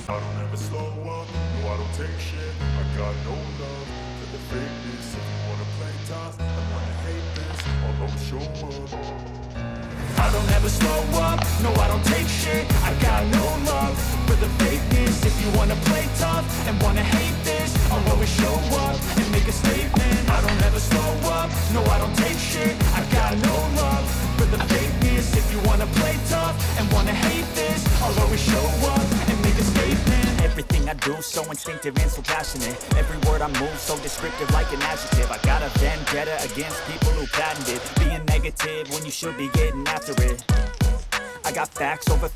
I don't ever slow up, no I don't take shit. I got no love for the fakeness. If you wanna play tough and wanna hate this, I'll always show up. I don't ever slow up, no I don't take shit. I got no love for the fakeness. If you wanna play tough and wanna hate this, I'll always show up and make a statement. I don't ever slow up, no I don't take shit. I got no love for the fakeness. If you wanna play tough and wanna hate this, I'll always show up and make a statement. Everything I do so instinctive and so passionate. Every word I move so descriptive like an adjective. I got a vendetta against people who patented being negative when you should be getting after it. I got facts over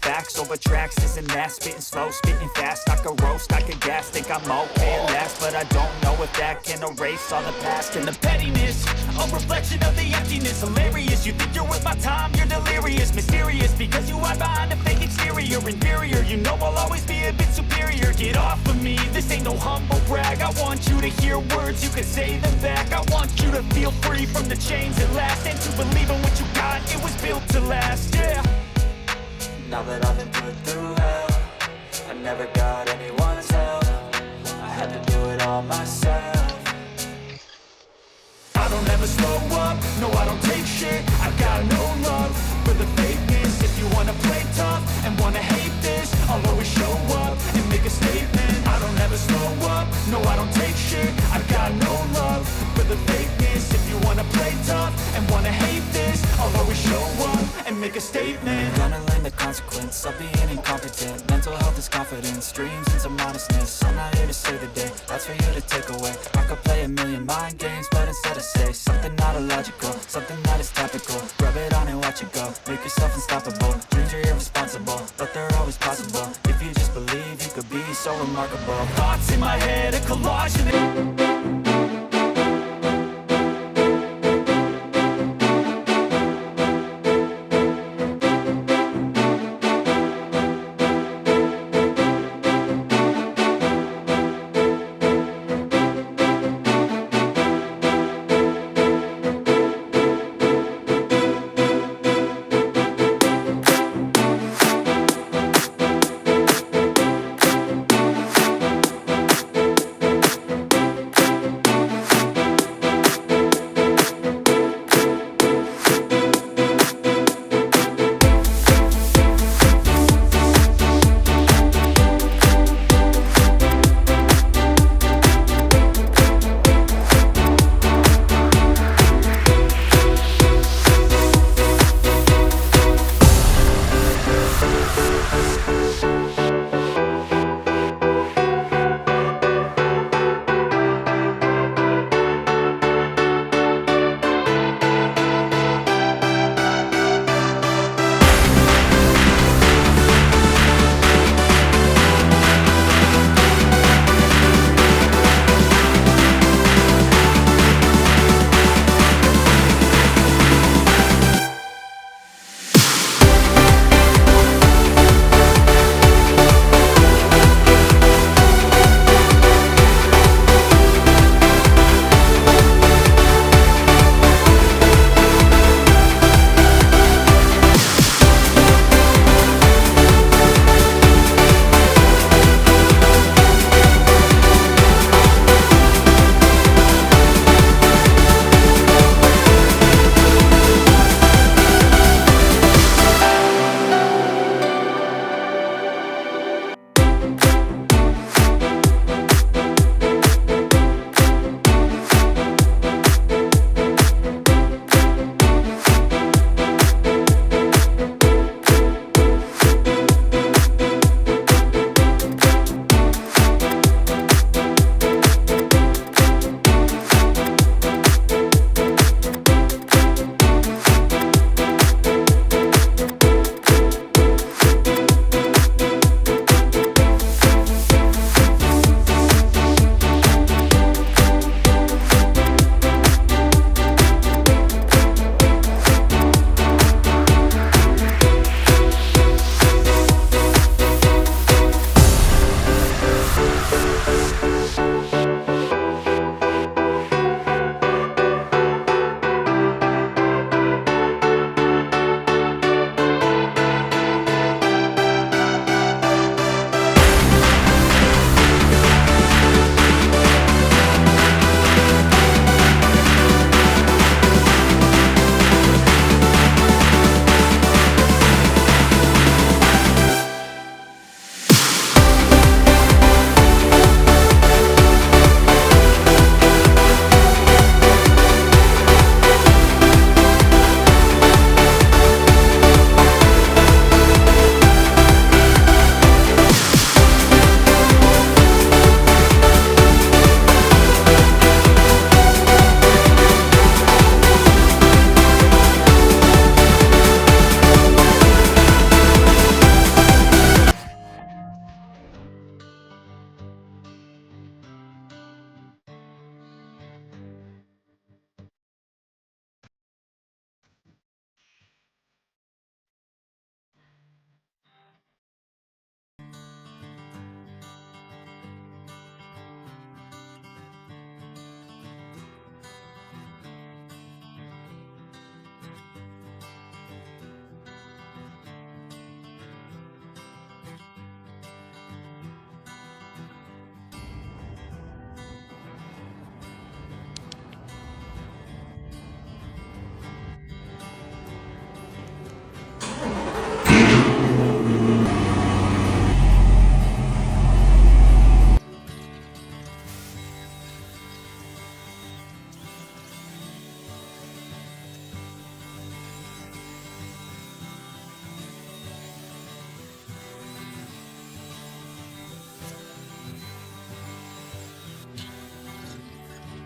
tracks, this and that. Spitting slow, spitting fast, I could roast, I could gas. Think I'm okay at last, but I don't know if that can erase all the past. And the pettiness, a reflection of the emptiness. Hilarious, you think you're worth my time, you're delirious. Mysterious, because you hide behind a fake exterior. Inferior, you know I'll always be a bit superior. Get off of me, this ain't no humble brag. I want you to hear words, you can say them back. I want you to feel free from the chains at last, and to believe in what you got, it was built to last, yeah. Now that I've been put through hell, I never got anyone's help. I had to do it all myself. I don't ever slow up, no I don't take shit. I got no love for the fakeness. If you wanna play tough and wanna hate this, I'll always show up and make a statement. I don't ever slow up, no I don't take shit. I got no love for the fakeness. If you wanna play tough and wanna hate this, I'll always show up and make a statement. Gonna learn the consequence of being incompetent. Mental health is confidence, dreams and some modestness. I'm not here to save the day, that's for you to take away. I could play a million mind games, but instead I say something not illogical, something that is topical. Rub it on and watch it go, make yourself unstoppable. Dreams are irresponsible, but they're always possible. If you just believe, you could be so remarkable. Thoughts in my head, a collage of